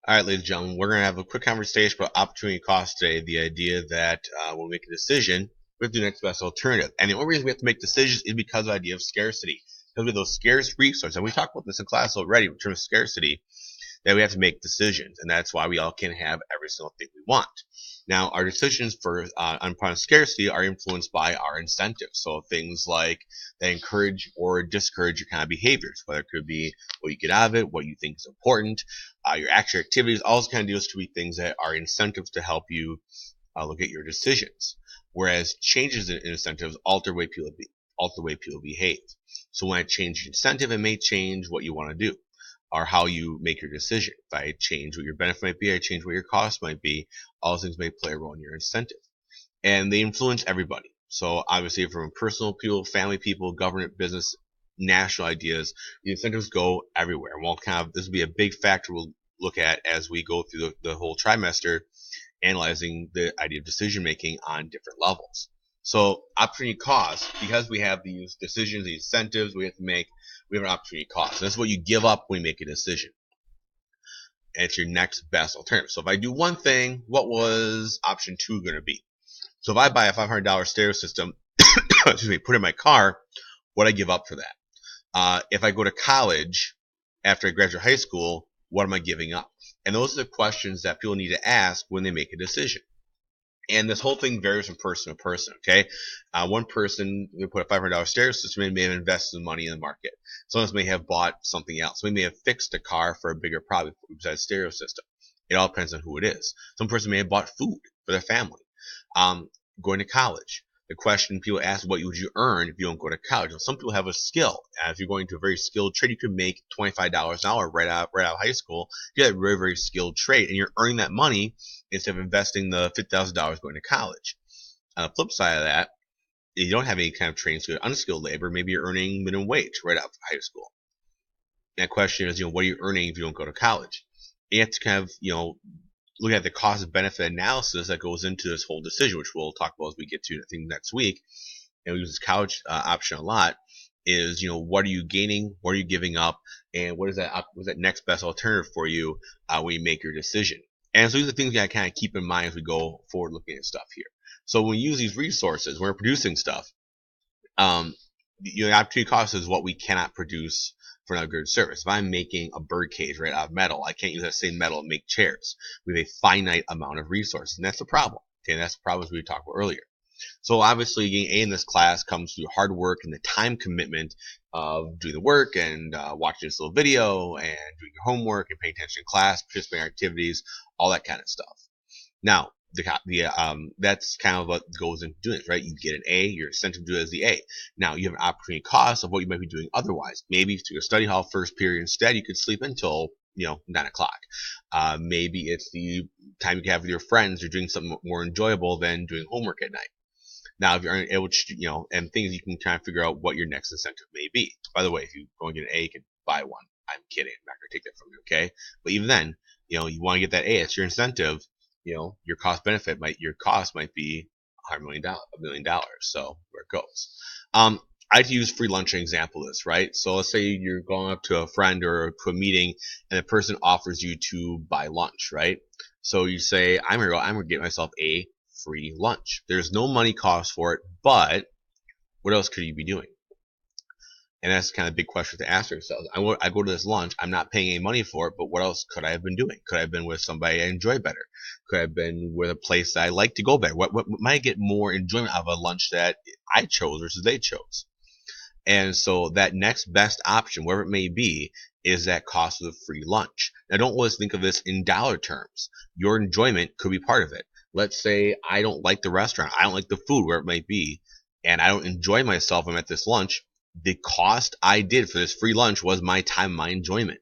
All right, ladies and gentlemen, we're going to have a quick conversation about opportunity cost today. The idea that when we make a decision, we have to do the next best alternative. And the only reason we have to make decisions is because of the idea of scarcity. Because we have those scarce resources, and we talked about this in class already in terms of scarcity, that we have to make decisions. And that's why we all can have every single thing we want. Now, our decisions for upon scarcity are influenced by our incentives. So things like that encourage or discourage your kind of behaviors, whether it could be what you get out of it, what you think is important, your actual activities, all those kind of deals to be things that are incentives to help you look at your decisions. Whereas changes in incentives alter the way people behave. So when I change incentive, it may change what you want to do or how you make your decision. If I change what your benefit might be, I change what your cost might be, all those things may play a role in your incentive. And they influence everybody. So obviously from personal people, family people, government, business, national ideas, the incentives go everywhere. And this will be a big factor we'll look at as we go through the whole trimester, analyzing the idea of decision making on different levels. So opportunity cost, because we have these decisions, these incentives we have to make, we have an opportunity cost. And that's what you give up when you make a decision. And it's your next best alternative. So if I do one thing, what was option 2 going to be? So if I buy a $500 stereo system, excuse me, put in my car, what I give up for that? If I go to college after I graduate high school, what am I giving up? And those are the questions that people need to ask when they make a decision. And this whole thing varies from person to person, okay? One person may put a $500 stereo system in, may have invested some money in the market. Someone else may have bought something else. We may have fixed a car for a bigger problem besides stereo system. It all depends on who it is. Some person may have bought food for their family. Going to college. The question people ask, what would you earn if you don't go to college? Well, some people have a skill. If you're going to a very skilled trade, you could make $25 an hour right out of high school. You have a very, very skilled trade, and you're earning that money instead of investing the $50,000 going to college. On the flip side of that, if you don't have any kind of training skill, unskilled labor, maybe you're earning minimum wage right out of high school. And that question is, what are you earning if you don't go to college? You have to kind of, look at the cost benefit analysis that goes into this whole decision, which we'll talk about as we get to, I think, next week. And we use this college option a lot. Is what are you gaining, what are you giving up, and what's that next best alternative for you when you make your decision? And so these are things you gotta kind of keep in mind as we go forward looking at stuff here. So when we use these resources, when we're producing stuff, the opportunity cost is what we cannot produce for another good service. If I'm making a bird cage right out of metal, I can't use that same metal and make chairs. We have a finite amount of resources, and that's the problem. Okay, and that's the problem we talked about earlier. So obviously getting A in this class comes through hard work and the time commitment of doing the work and watching this little video and doing your homework and paying attention in class, participating in activities, all that kind of stuff. Now, that's kind of what goes into doing it, right? You get an A, your incentive to do it is the A. Now, you have an opportunity cost of what you might be doing otherwise. Maybe to your study hall first period instead, you could sleep until 9 o'clock. Maybe it's the time you can have with your friends. You're doing something more enjoyable than doing homework at night. Now, if you're unable to, and things you can kind of figure out what your next incentive may be. By the way, if you go and get an A, you can buy one. I'm kidding. I'm not going to take that from you, okay? But even then, you want to get that A. It's your incentive. Your cost might be $100 million. So where it goes. I'd use free lunch an example of this, right? So let's say you're going up to a friend or to a meeting, and the person offers you to buy lunch, right? So you say, I'm gonna get myself a free lunch. There's no money cost for it, but what else could you be doing? And that's kind of a big question to ask yourselves. I go to this lunch, I'm not paying any money for it, but what else could I have been doing? Could I have been with somebody I enjoy better? Could I have been with a place that I like to go better? What might I get more enjoyment out of a lunch that I chose versus they chose? And so that next best option, whatever it may be, is that cost of the free lunch. Now, don't always think of this in dollar terms. Your enjoyment could be part of it. Let's say I don't like the restaurant. I don't like the food, where it might be, and I don't enjoy myself when I'm at this lunch. The cost I did for this free lunch was my time, my enjoyment.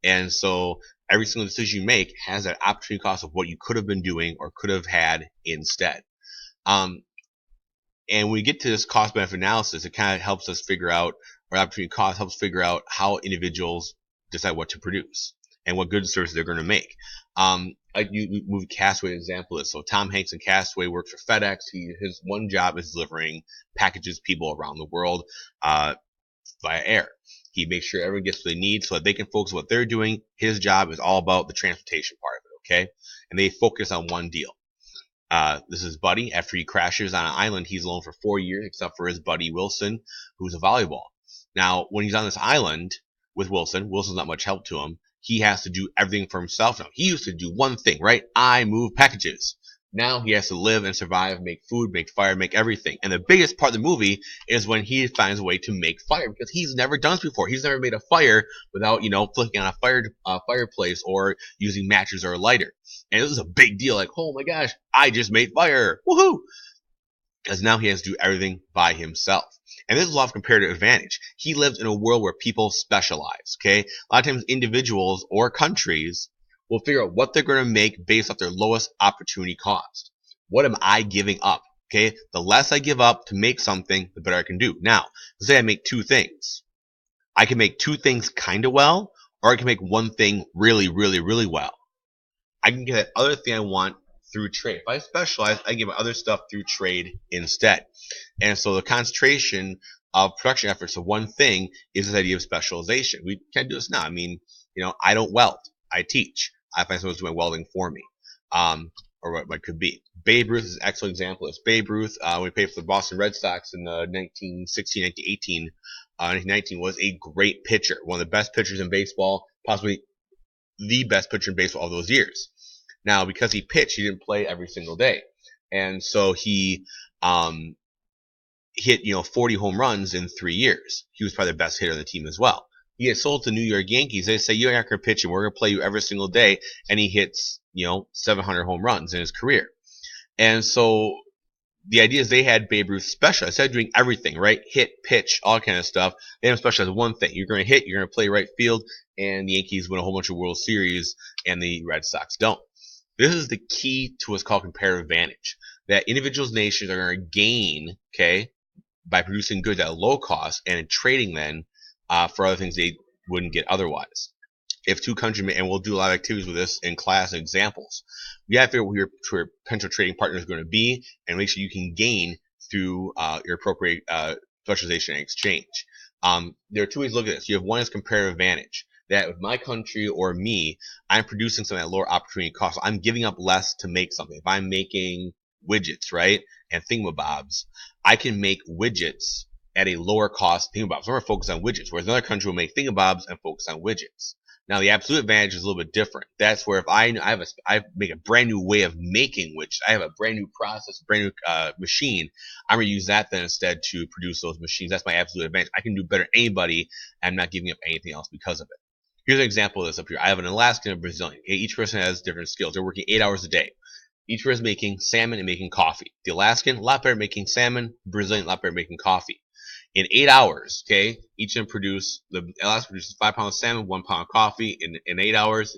And so every single decision you make has that opportunity cost of what you could have been doing or could have had instead. And when we get to this cost benefit analysis, it kind of helps us figure out, or opportunity cost helps figure out how individuals decide what to produce and what good services they're going to make. You move Castaway example is, so Tom Hanks in Castaway works for FedEx. His one job is delivering packages to people around the world via air. He makes sure everyone gets what they need so that they can focus on what they're doing. His job is all about the transportation part of it, okay? And they focus on one deal. This is Buddy. After he crashes on an island, he's alone for 4 years, except for his buddy Wilson, who's a volleyball. Now, when he's on this island with Wilson, Wilson's not much help to him. He has to do everything for himself now. He used to do one thing, right? I move packages. Now he has to live and survive, make food, make fire, make everything. And the biggest part of the movie is when he finds a way to make fire, because he's never done this before. He's never made a fire without, flicking on a fireplace or using matches or a lighter. And this is a big deal. Like, oh my gosh, I just made fire. Woohoo! Because now he has to do everything by himself. And this is a lot of comparative advantage. He lives in a world where people specialize, okay? A lot of times individuals or countries will figure out what they're going to make based off their lowest opportunity cost. What am I giving up? Okay, the less I give up to make something, the better I can do. Now, let's say I make two things. I can make two things kind of well, or I can make one thing really, really, really well. I can get that other thing I want through trade. If I specialize, I give other stuff through trade instead. And so the concentration of production efforts of one thing is this idea of specialization. We can't do this now. I mean, I don't weld. I teach. I find someone who's doing welding for me, or what could be. Babe Ruth is an excellent example. It's Babe Ruth, when he played for the Boston Red Sox in 1916, 1918, 1919, was a great pitcher. One of the best pitchers in baseball, possibly the best pitcher in baseball of those years. Now, because he pitched, he didn't play every single day. And so he hit, 40 home runs in 3 years. He was probably the best hitter on the team as well. He gets sold to the New York Yankees. They say, you're not going to pitch and we're going to play you every single day. And he hits, 700 home runs in his career. And so the idea is they had Babe Ruth special. Instead of doing everything, right? Hit, pitch, all kind of stuff. They have specialized one thing. You're going to hit, you're going to play right field, and the Yankees win a whole bunch of World Series, and the Red Sox don't. This is the key to what's called comparative advantage. That individuals, nations are going to gain, okay, by producing goods at a low cost and trading then for other things they wouldn't get otherwise. If two countries, and we'll do a lot of activities with this in class and examples, you have to figure out who your potential trading partner is going to be and make sure you can gain through your appropriate specialization and exchange. There are two ways to look at this. You have one is comparative advantage. That with my country or me, I'm producing something at lower opportunity cost. So I'm giving up less to make something. If I'm making widgets, right, and thingamabobs, I can make widgets at a lower cost thingamabobs. So we're focused on widgets, whereas another country will make thingamabobs and focus on widgets. Now, the absolute advantage is a little bit different. That's where if I make a brand new way of making widgets, I have a brand new process, a brand new machine, I'm going to use that then instead to produce those machines. That's my absolute advantage. I can do better than anybody, and I'm not giving up anything else because of it. Here's an example of this up here. I have an Alaskan and a Brazilian. Okay, each person has different skills. They're working 8 hours a day. Each person is making salmon and making coffee. The Alaskan, a lot better at making salmon. The Brazilian, a lot better at making coffee. In 8 hours, okay, each of them the Alaskan produces 5 pounds of salmon, 1 pound of coffee. In 8 hours,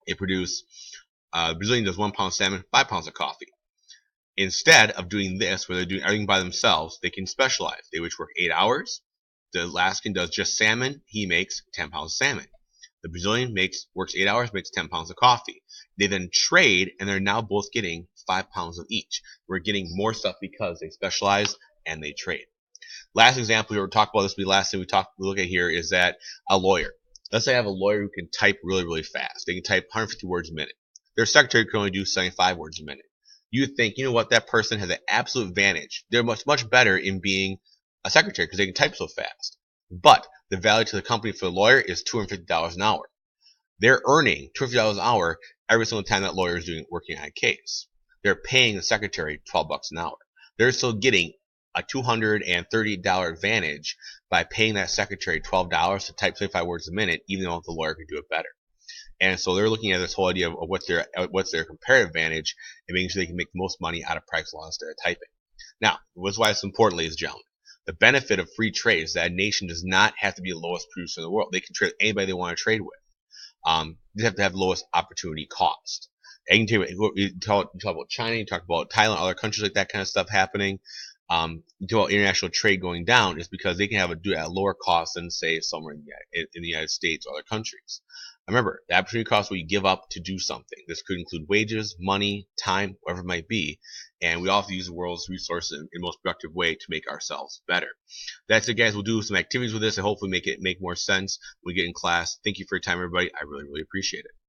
the Brazilian does 1 pound of salmon, 5 pounds of coffee. Instead of doing this, where they're doing everything by themselves, they can specialize. They which work 8 hours. The Alaskan does just salmon. He makes 10 pounds of salmon. The Brazilian works 8 hours, makes 10 pounds of coffee. They then trade, and they're now both getting 5 pounds of each. We're getting more stuff because they specialize and they trade. Last example we were talking about, we look at here is that a lawyer. Let's say I have a lawyer who can type really, really fast. They can type 150 words a minute. Their secretary can only do 75 words a minute. You would think, that person has an absolute advantage. They're much, much better in being a secretary because they can type so fast. But the value to the company for the lawyer is $250 an hour. They're earning $250 an hour every single time that lawyer is working on a case. They're paying the secretary $12 an hour. They're still getting a $230 advantage by paying that secretary $12 to type 75 words a minute, even though the lawyer can do it better. And so they're looking at this whole idea of what's their comparative advantage and making sure they can make the most money out of practice law instead of typing. Now, what's why it's important, ladies and gentlemen. The benefit of free trade is that a nation does not have to be the lowest producer in the world. They can trade with anybody they want to trade with. They have to have the lowest opportunity cost. And you talk about China, you talk about Thailand, other countries like that kind of stuff happening. You talk about international trade going down is because they can do it at a lower cost than, say, somewhere in the United States or other countries. Remember, the opportunity cost is what you give up to do something. This could include wages, money, time, whatever it might be. And we all have to use the world's resources in the most productive way to make ourselves better. That's it, guys. We'll do some activities with this and hopefully make more sense when we get in class. Thank you for your time, everybody. I really, really appreciate it.